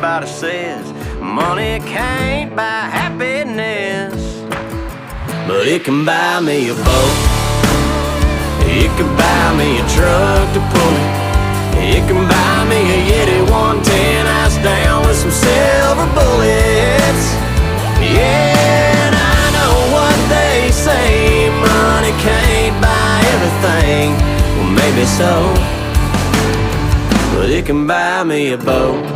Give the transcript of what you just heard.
everybody says money can't buy happiness, but it can buy me a boat. It can buy me a truck to pull it. It can buy me a Yeti 110 house down with some silver bullets. Yeah, and I know what they say, money can't buy everything. Well, maybe so, but it can buy me a boat.